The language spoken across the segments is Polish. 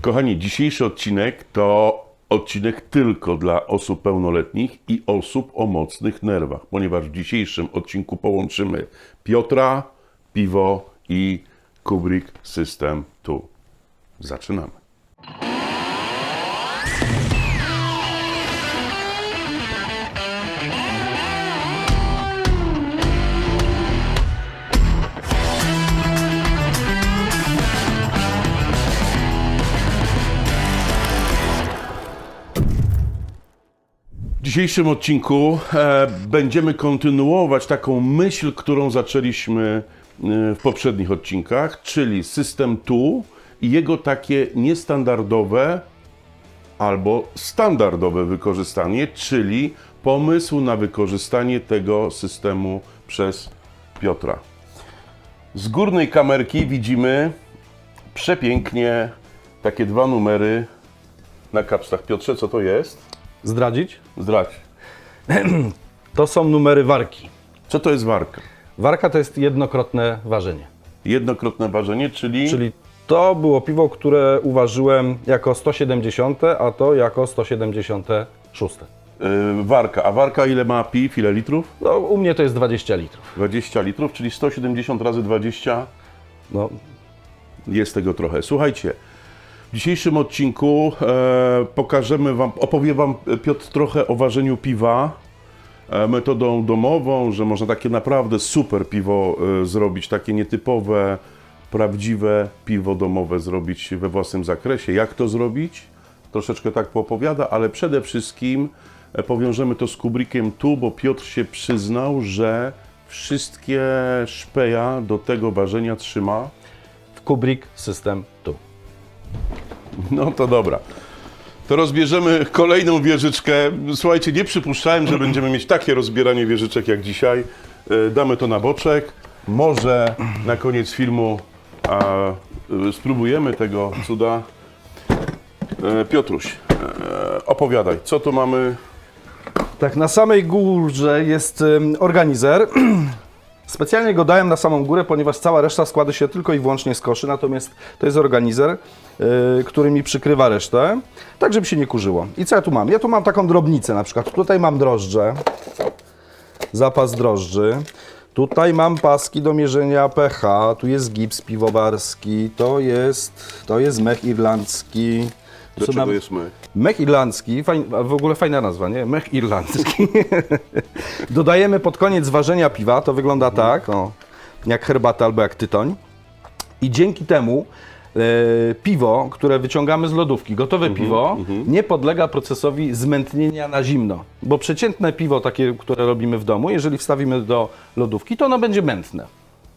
Kochani, dzisiejszy odcinek to odcinek tylko dla osób pełnoletnich i osób o mocnych nerwach, ponieważ w dzisiejszym odcinku połączymy Piotra, piwo i Kubrick System 2. Zaczynamy. W dzisiejszym odcinku będziemy kontynuować taką myśl, którą zaczęliśmy w poprzednich odcinkach, czyli System 2 i jego takie niestandardowe albo standardowe wykorzystanie, czyli pomysł na wykorzystanie tego systemu przez Piotra. Z górnej kamerki widzimy przepięknie takie dwa numery na kapslach. Piotrze, co to jest? Zdradzić? Zdradź. To są numery warki. Co to jest warka? Warka to jest jednokrotne ważenie. Jednokrotne ważenie, czyli... Czyli to było piwo, które uważyłem jako 170, a to jako 176. warka. A warka ile ma piw, ile litrów? No, u mnie to jest 20 litrów. 20 litrów, czyli 170 razy 20 No, jest tego trochę. Słuchajcie, w dzisiejszym odcinku opowie Wam Piotr trochę o ważeniu piwa metodą domową, że można takie naprawdę super piwo zrobić, takie nietypowe, prawdziwe piwo domowe zrobić we własnym zakresie. Jak to zrobić? Troszeczkę tak poopowiada, ale przede wszystkim powiążemy to z Kubrickiem tu, bo Piotr się przyznał, że wszystkie szpeja do tego ważenia trzyma. w Kubrick System 2. No to dobra. To rozbierzemy kolejną wieżyczkę. Słuchajcie, nie przypuszczałem, że będziemy mieć takie rozbieranie wieżyczek jak dzisiaj. Damy to na boczek. Może na koniec filmu spróbujemy tego cuda. Piotruś, opowiadaj, co tu mamy? Tak, na samej górze jest organizer. Specjalnie go dałem na samą górę, ponieważ cała reszta składa się tylko i wyłącznie z koszy, natomiast to jest organizer, który mi przykrywa resztę, tak żeby się nie kurzyło. I co ja tu mam? Ja tu mam taką drobnicę na przykład. Tutaj mam drożdże, zapas drożdży. Tutaj mam paski do mierzenia pH, tu jest gips piwowarski, to jest mech irlandzki. Do czego jest my? Mech irlandzki, w ogóle fajna nazwa, nie? Mech irlandzki. Dodajemy pod koniec ważenia piwa, to wygląda tak, o, jak herbata albo jak tytoń. I dzięki temu piwo, które wyciągamy z lodówki, gotowe piwo, nie podlega procesowi zmętnienia na zimno. Bo przeciętne piwo, takie, które robimy w domu, jeżeli wstawimy do lodówki, to ono będzie mętne.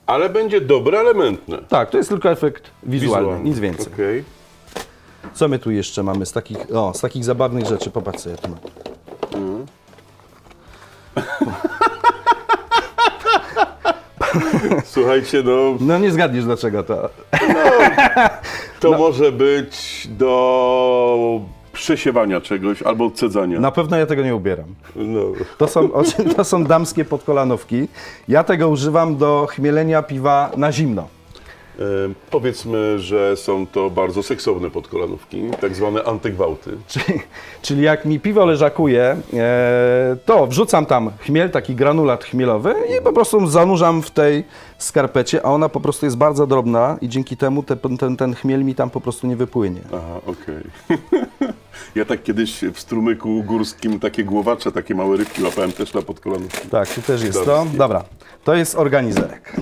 Ale będzie dobre, ale mętne. Tak, to jest tylko efekt wizualny, nic więcej. Okej. Co my tu jeszcze mamy z takich zabawnych rzeczy? Popatrz, co ja tu mam. Słuchajcie, No nie zgadniesz dlaczego to. to może być do przesiewania czegoś albo odcedzania. Na pewno ja tego nie ubieram. No. To są damskie podkolanówki. Ja tego używam do chmielenia piwa na zimno. Powiedzmy, że są to bardzo seksowne podkolanówki, tak zwane antygwałty. Czyli jak mi piwo leżakuje, to wrzucam tam chmiel, taki granulat chmielowy i po prostu zanurzam w tej skarpecie, a ona po prostu jest bardzo drobna i dzięki temu ten chmiel mi tam po prostu nie wypłynie. Aha, okej. Ja tak kiedyś w strumyku górskim takie głowacze, takie małe rybki łapałem też na podkolanówki. Tak, tu też jest to. Damskie. Dobra, to jest organizerek.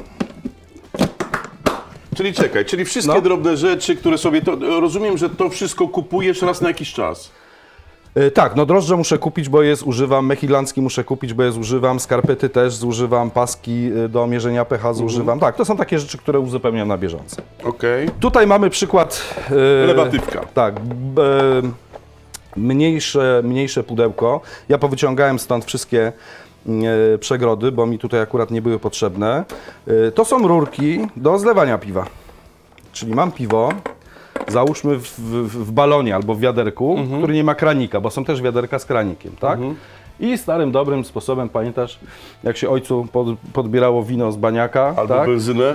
Czyli czekaj, czyli wszystkie drobne rzeczy, które sobie... rozumiem, że to wszystko kupujesz raz na jakiś czas. Tak, no drożdże muszę kupić, bo je zużywam, mech irlandzki muszę kupić, bo je zużywam, skarpety też zużywam, paski do mierzenia pH zużywam. Tak, to są takie rzeczy, które uzupełniam na bieżąco. Okej. Tutaj mamy przykład... Lebatywka. Tak, mniejsze pudełko. Ja powyciągałem stąd wszystkie przegrody, bo mi tutaj akurat nie były potrzebne. To są rurki do zlewania piwa. Czyli mam piwo, załóżmy w balonie albo w wiaderku, który nie ma kranika, bo są też wiaderka z kranikiem, tak? I starym, dobrym sposobem, pamiętasz, jak się ojcu podbierało wino z baniaka, Albo tak? benzynę.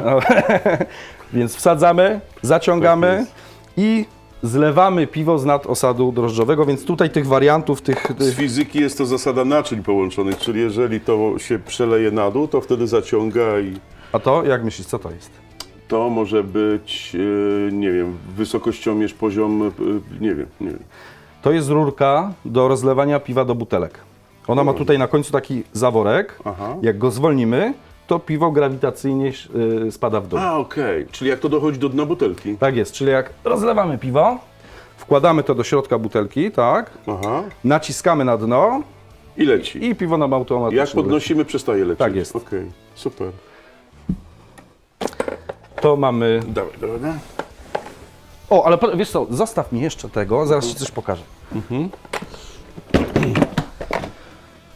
Więc wsadzamy, zaciągamy Tak jest. i zlewamy piwo z nadosadu drożdżowego, więc tutaj tych wariantów, Z fizyki jest to zasada naczyń połączonych, czyli jeżeli to się przeleje na dół, to wtedy zaciąga i A to, jak myślisz, co to jest? to może być, nie wiem, wysokościomierz, poziom, nie wiem. To jest rurka do rozlewania piwa do butelek. Ona ma tutaj na końcu taki zaworek. Aha. Jak go zwolnimy, to piwo grawitacyjnie spada w dół. A, okej. Czyli jak to dochodzi do dna butelki? Tak jest, czyli jak rozlewamy piwo, wkładamy to do środka butelki, tak, Aha. naciskamy na dno I leci. i piwo nam automatycznie Jak podnosimy, przestaje lecieć. Tak jest. Okej, super. leci. To mamy... Dawaj. O, ale wiesz co, zostaw mi jeszcze tego, zaraz Ci coś pokażę.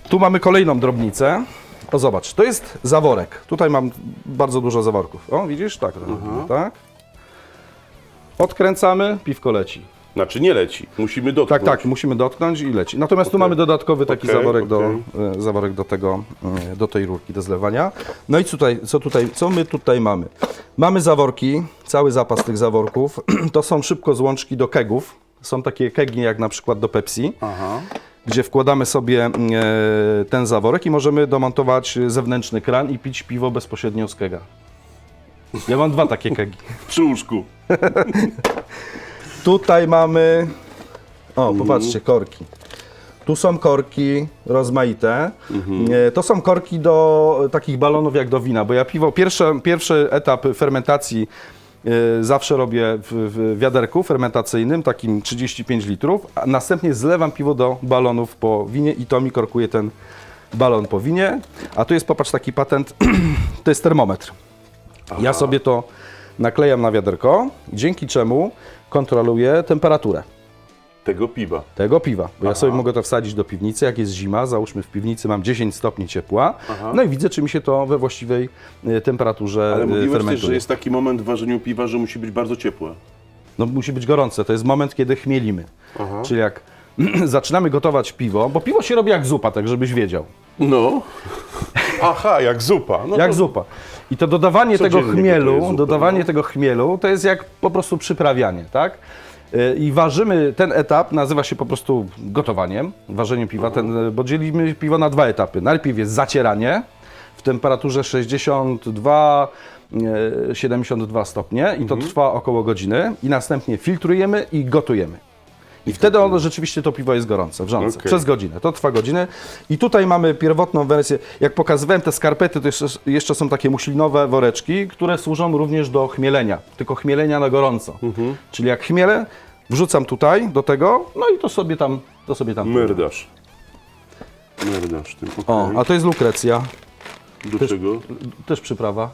Tu mamy kolejną drobnicę. O, zobacz, to jest zaworek. Tutaj mam bardzo dużo zaworków. O, widzisz? Tak, tak. Odkręcamy, piwko leci. Znaczy nie leci, musimy dotknąć. Tak, musimy dotknąć i leci. Natomiast tu mamy dodatkowy taki zaworek, zaworek do tej rurki do zlewania. No i co my tutaj mamy? Mamy zaworki, cały zapas tych zaworków. To są szybko złączki do kegów. Są takie kegi jak na przykład do Pepsi, Aha. gdzie wkładamy sobie ten zaworek i możemy domontować zewnętrzny kran i pić piwo bezpośrednio z kega. Ja mam 2 takie kegi. Przy łóżku. Tutaj mamy, o popatrzcie, korki. Tu są korki rozmaite. To są korki do takich balonów jak do wina, bo ja piwo, pierwszy etap fermentacji zawsze robię w wiaderku fermentacyjnym, takim 35 litrów, a następnie zlewam piwo do balonów po winie i to mi korkuje ten balon po winie. A tu jest, popatrz, taki patent, to jest termometr. Ja sobie to naklejam na wiaderko, dzięki czemu kontroluję temperaturę Tego piwa. bo ja sobie mogę to wsadzić do piwnicy, jak jest zima, załóżmy w piwnicy mam 10 stopni ciepła, no i widzę, czy mi się to we właściwej temperaturze Ale mówiłeś też, fermentuje. że jest taki moment w ważeniu piwa, że musi być bardzo ciepłe. No musi być gorące, to jest moment, kiedy chmielimy. Czyli jak zaczynamy gotować piwo, bo piwo się robi jak zupa, tak żebyś wiedział. No. Aha, jak zupa. No Jak to... zupa. I to dodawanie tego Codziennie gotuję chmielu, zupę, tego chmielu, to jest jak po prostu przyprawianie, tak? I ważymy, ten etap nazywa się po prostu gotowaniem, ważeniem piwa, bo dzielimy piwo na 2 etapy. Najpierw jest zacieranie w temperaturze 62-72 stopnie i to trwa około godziny i następnie filtrujemy i gotujemy. I wtedy ono rzeczywiście to piwo jest gorące, wrzące, przez godzinę. To trwa godzinę. I tutaj mamy pierwotną wersję. Jak pokazywałem te skarpety, to jeszcze są takie muślinowe woreczki, które służą również do chmielenia, tylko chmielenia na gorąco. Czyli jak chmielę, wrzucam tutaj do tego, no i to sobie tam. Myrdasz tym. O, a to jest lukrecja, Do czego? też przyprawa.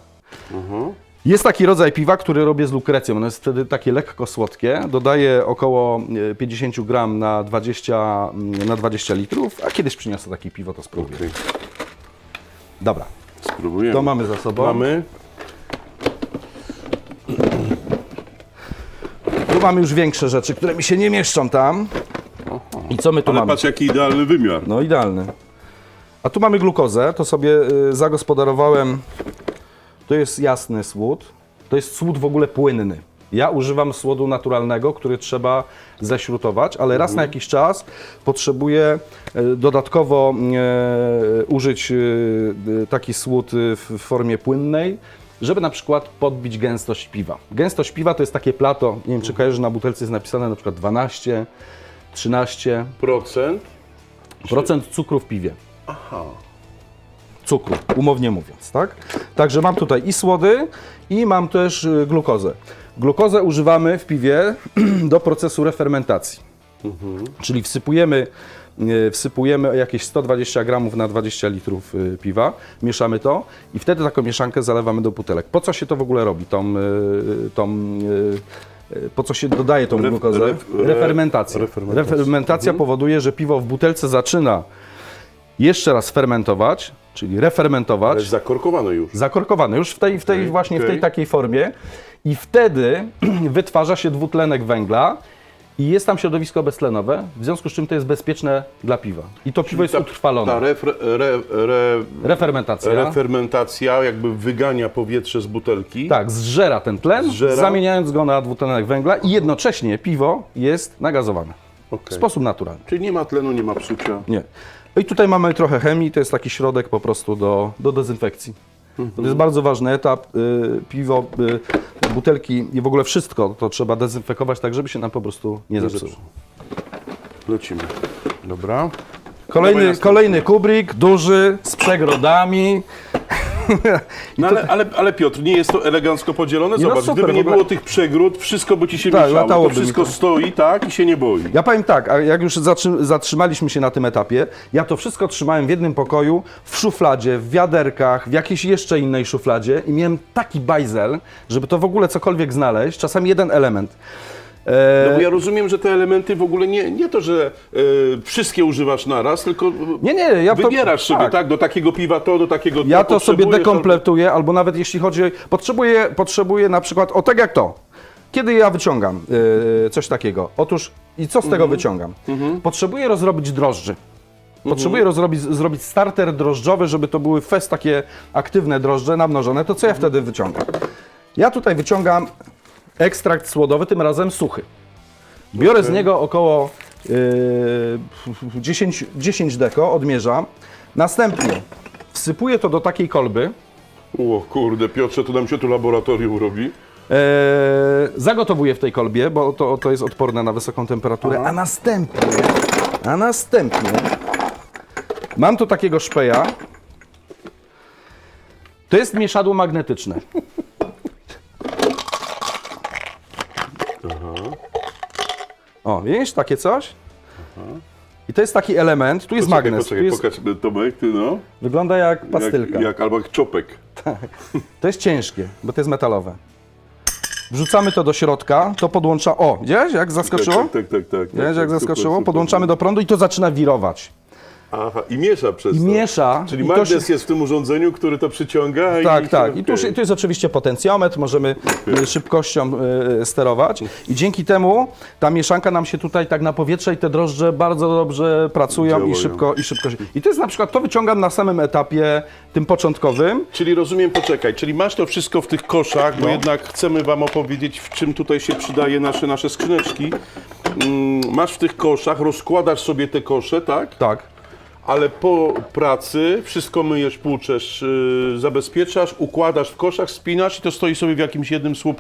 Jest taki rodzaj piwa, który robię z lukrecją. Ono jest wtedy takie lekko słodkie. Dodaję około 50 gram na 20 litrów, a kiedyś przyniosę takie piwo, to spróbuję. Okay. Dobra, Spróbujemy. to mamy za sobą. Mamy. Tu mamy już większe rzeczy, które mi się nie mieszczą tam. I co my tu Ale mamy? patrz, jaki idealny wymiar. No idealny. A tu mamy glukozę, to sobie zagospodarowałem. To jest jasny słód. To jest słód w ogóle płynny. Ja używam słodu naturalnego, który trzeba ześrutować, ale raz na jakiś czas potrzebuję dodatkowo użyć taki słód w formie płynnej, żeby na przykład podbić gęstość piwa. Gęstość piwa to jest takie plato, nie wiem czy kojarzysz, na butelce jest napisane na przykład 12, 13% cukru w piwie. Aha. Cukru, umownie mówiąc, tak? Także mam tutaj i słody, i mam też glukozę. Glukozę używamy w piwie do procesu refermentacji. Czyli wsypujemy jakieś 120 gramów na 20 litrów piwa, mieszamy to i wtedy taką mieszankę zalewamy do butelek. Po co się to w ogóle robi? Po co się dodaje tą glukozę? Refermentacja. Refermentacja powoduje, że piwo w butelce zaczyna jeszcze raz fermentować, czyli refermentować. Ale zakorkowane już. Zakorkowane już w tej takiej formie i wtedy wytwarza się dwutlenek węgla I jest tam środowisko beztlenowe, w związku z czym to jest bezpieczne dla piwa. I to piwo jest utrwalone. Ta Refermentacja. refermentacja jakby wygania powietrze z butelki. Tak, zżera ten tlen, Zżera. zamieniając go na dwutlenek węgla i jednocześnie piwo jest nagazowane. W Okej. sposób naturalny. Czyli nie ma tlenu, nie ma psucia. Nie. I tutaj mamy trochę chemii, to jest taki środek po prostu do dezynfekcji. To jest bardzo ważny etap. Piwo, butelki i w ogóle wszystko to trzeba dezynfekować tak, żeby się nam po prostu nie zepsuło. Lecimy. Dobra. Dawaj następny. Kolejny kubrik, duży, z przegrodami. No ale Piotr, nie jest to elegancko podzielone? Nie, no Zobacz, super, gdyby nie w ogóle. było tych przegród, wszystko by ci się Tak, mieszało. To latałoby mi wszystko to. stoi, tak, i się nie boi. Ja powiem tak, a jak już zatrzymaliśmy się na tym etapie, ja to wszystko trzymałem w jednym pokoju, w szufladzie, w wiaderkach, w jakiejś jeszcze innej szufladzie i miałem taki bajzel, żeby to w ogóle cokolwiek znaleźć, czasami jeden element. No bo ja rozumiem, że te elementy w ogóle nie to, że wszystkie używasz naraz, tylko Nie, ja to... wybierasz sobie, tak, do takiego piwa to, do takiego Ja to sobie potrzebujesz, dekompletuję, albo nawet jeśli chodzi, potrzebuję na przykład, o tak jak to, kiedy ja wyciągam coś takiego, otóż i co z tego wyciągam? Potrzebuję rozrobić drożdży. Potrzebuję zrobić starter drożdżowy, żeby to były takie aktywne drożdże namnożone, to co ja wtedy wyciągam? Ja tutaj wyciągam ekstrakt słodowy, tym razem suchy. Biorę z niego około 10 deko, odmierzam. Następnie wsypuję to do takiej kolby. O kurde, Piotrze, to nam się tu laboratorium robi. Zagotowuję w tej kolbie, bo to jest odporne na wysoką temperaturę, a następnie mam tu takiego szpeja. To jest mieszadło magnetyczne. O, widzisz, takie coś? I to jest taki element, tu jest magnes. Poczekaj, Tu jest, pokaż Tomek, ty no. wygląda jak pastylka. Albo jak czopek. To jest ciężkie, bo to jest metalowe. Wrzucamy to do środka, to podłącza... O, widziałeś jak zaskoczyło? Tak. Widziałeś jak zaskoczyło? Super. Podłączamy do prądu i to zaczyna wirować. Aha, i miesza przez to. Miesza. Czyli i to magnes się- jest w tym urządzeniu, który to przyciąga Tak, i... tak. I tu Okej. jest oczywiście potencjometr, możemy szybkością sterować i dzięki temu ta mieszanka nam się tutaj tak na powietrze i te drożdże bardzo dobrze pracują Działają. i szybko się... I to jest na przykład, to wyciągam na samym etapie tym początkowym. Czyli rozumiem, poczekaj, czyli masz to wszystko w tych koszach, bo No. jednak chcemy Wam opowiedzieć, w czym tutaj się przydaje nasze skrzyneczki. Masz w tych koszach, rozkładasz sobie te kosze, tak? Tak. Ale po pracy wszystko myjesz, płuczesz, zabezpieczasz, układasz w koszach, spinasz i to stoi sobie w jakimś jednym słupku.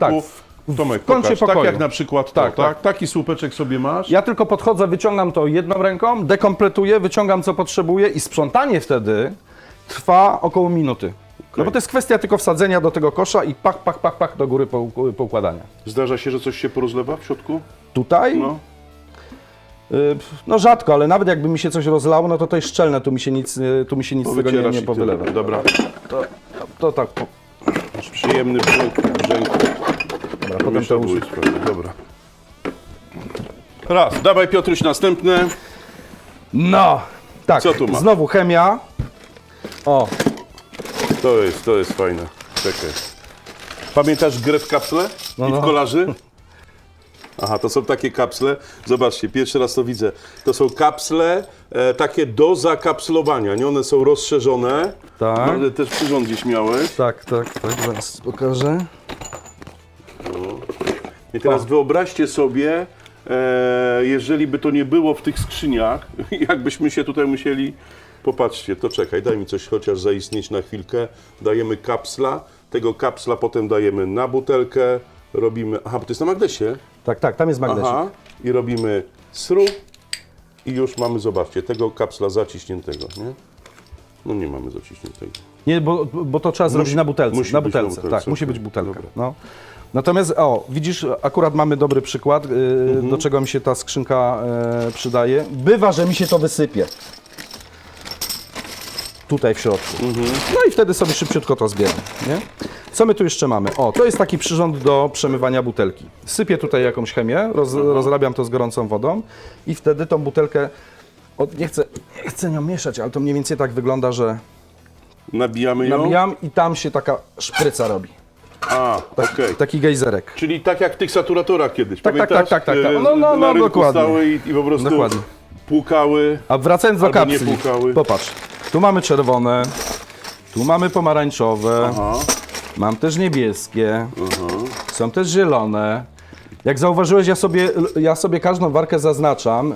Tak, Tomek, w kącie pokaż. Tak pokoju. jak na przykład Tak, to, tak. tak? Taki słupeczek sobie masz. Ja tylko podchodzę, wyciągam to jedną ręką, dekompletuję, wyciągam co potrzebuję i sprzątanie wtedy trwa około minuty. No bo to jest kwestia tylko wsadzenia do tego kosza i pach do góry poukładania. Zdarza się, że coś się porozlewa w środku? Tutaj? No. No rzadko, ale nawet jakby mi się coś rozlało, no to jest szczelne, tu mi się nic z tego Wycierasz nie i powylewa. tyle. Dobra. To tak, Masz przyjemny brzęk. dobra, potem to użyć. Dobra. Raz, dawaj Piotruś następne. No, tak, Co tu ma? znowu chemia. O, To jest fajne. Czekaj. Pamiętasz grę w kapsle? No, I w no. kolarzy? Aha, to są takie kapsle. Zobaczcie, pierwszy raz to widzę. To są kapsle takie do zakapslowania. Nie? One są rozszerzone. Tak. No, też przyrząd gdzieś miałeś. tak, zaraz pokażę. I teraz wyobraźcie sobie, jeżeli by to nie było w tych skrzyniach, jakbyśmy się tutaj musieli... Popatrzcie, to czekaj, daj mi coś chociaż zaistnieć na chwilkę. Dajemy kapsla, tego kapsla potem dajemy na butelkę, robimy... Aha, bo to jest na magnesie. Tak, tam jest magnesik. Aha, i robimy sru i już mamy, zobaczcie, tego kapsla zaciśniętego, nie? No nie mamy zaciśniętego. Nie, bo to trzeba zrobić na butelce. musi Na być na butelce, butelce, tak, musi okej. być butelka. Dobra. No. Natomiast, widzisz, akurat mamy dobry przykład, do czego mi się ta skrzynka przydaje. Bywa, że mi się to wysypie. Tutaj w środku. No i wtedy sobie szybciutko to zbieram, nie? Co my tu jeszcze mamy? To jest taki przyrząd do przemywania butelki. Sypię tutaj jakąś chemię, rozrabiam to z gorącą wodą i wtedy tą butelkę, nie chcę nią mieszać, ale to mniej więcej tak wygląda, że Nabijamy ją. nabijam i tam się taka szpryca robi. okej. Taki gejzerek. Czyli tak jak w tych saturatorach kiedyś, Tak, tak, pamiętasz? tak, tak, tak. Na rynku dokładnie. stały i po prostu Dokładnie. płukały. A wracając do Albo nie kapsli, płukały. popatrz, tu mamy czerwone, tu mamy pomarańczowe, Aha, mam też niebieskie, aha. są też zielone. Jak zauważyłeś, ja sobie każdą warkę zaznaczam.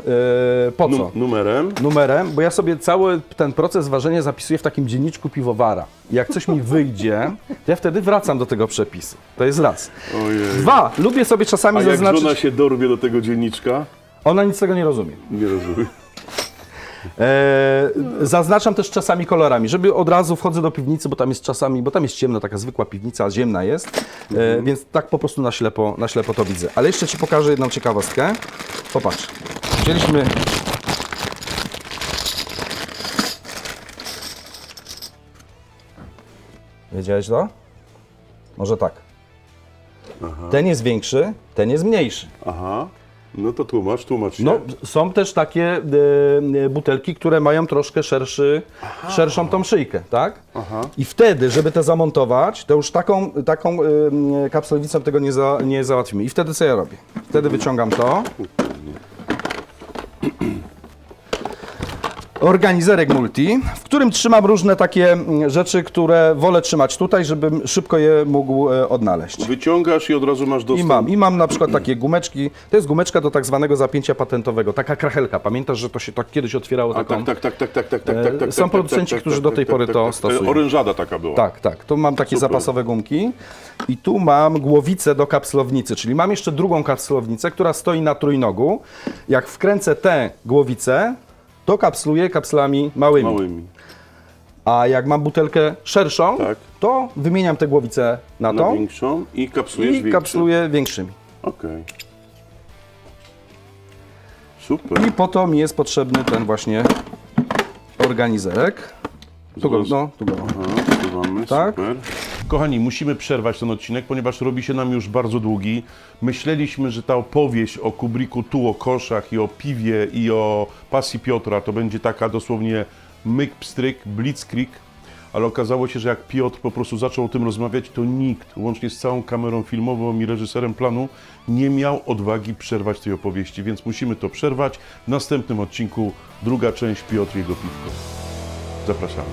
Po co? Numerem. Numerem, bo ja sobie cały ten proces ważenia zapisuję w takim dzienniczku piwowara. I jak coś mi wyjdzie, to ja wtedy wracam do tego przepisu. To jest raz. Ojej. 2. Lubię sobie czasami A jak zaznaczyć... żona się dorwie do tego dzienniczka? Ona nic z tego nie rozumie. Nie rozumiem. Zaznaczam też czasami kolorami, żeby od razu wchodzę do piwnicy, bo tam jest czasami, bo tam jest ciemno, taka zwykła piwnica, ziemna jest, więc tak po prostu na ślepo to widzę. Ale jeszcze Ci pokażę jedną ciekawostkę. Popatrz, wzięliśmy... Wiedziałeś to? Może tak. Ten jest większy, ten jest mniejszy. Aha. No to tłumacz się. No, są też takie butelki, które mają troszkę szerszą tą szyjkę, tak? Aha. I wtedy, żeby te zamontować, to już taką kapslowicą tego nie załatwimy. I wtedy co ja robię? Wtedy wyciągam to. Organizerek multi, w którym trzymam różne takie rzeczy, które wolę trzymać tutaj, żebym szybko je mógł odnaleźć. Wyciągasz i od razu masz dostęp. I mam na przykład takie gumeczki, to jest gumeczka do tak zwanego zapięcia patentowego, taka krachelka. Pamiętasz, że to się tak kiedyś otwierało taką... Tak. Są producenci, którzy do tej pory to stosują. Orężada taka była. Tak. Tu mam takie zapasowe gumki i tu mam głowicę do kapslownicy, czyli mam jeszcze drugą kapslownicę, która stoi na trójnogu. Jak wkręcę tę głowicę, to kapsluję kapslami małymi. A jak mam butelkę szerszą, Tak. to wymieniam tę głowicę na Na tą większą i kapslujesz i kapsluję większymi. Okej. Super. I po to mi jest potrzebny ten właśnie organizerek. Tu go mam. Aha, tu mamy, Tak. super. Kochani, musimy przerwać ten odcinek, ponieważ robi się nam już bardzo długi. Myśleliśmy, że ta opowieść o Kubriku, tu o koszach i o piwie i o pasji Piotra to będzie taka dosłownie myk, pstryk, blitzkrieg, ale okazało się, że jak Piotr po prostu zaczął o tym rozmawiać, to nikt, łącznie z całą kamerą filmową i reżyserem planu, nie miał odwagi przerwać tej opowieści, więc musimy to przerwać. W następnym odcinku druga część Piotr i jego piwko. Zapraszamy.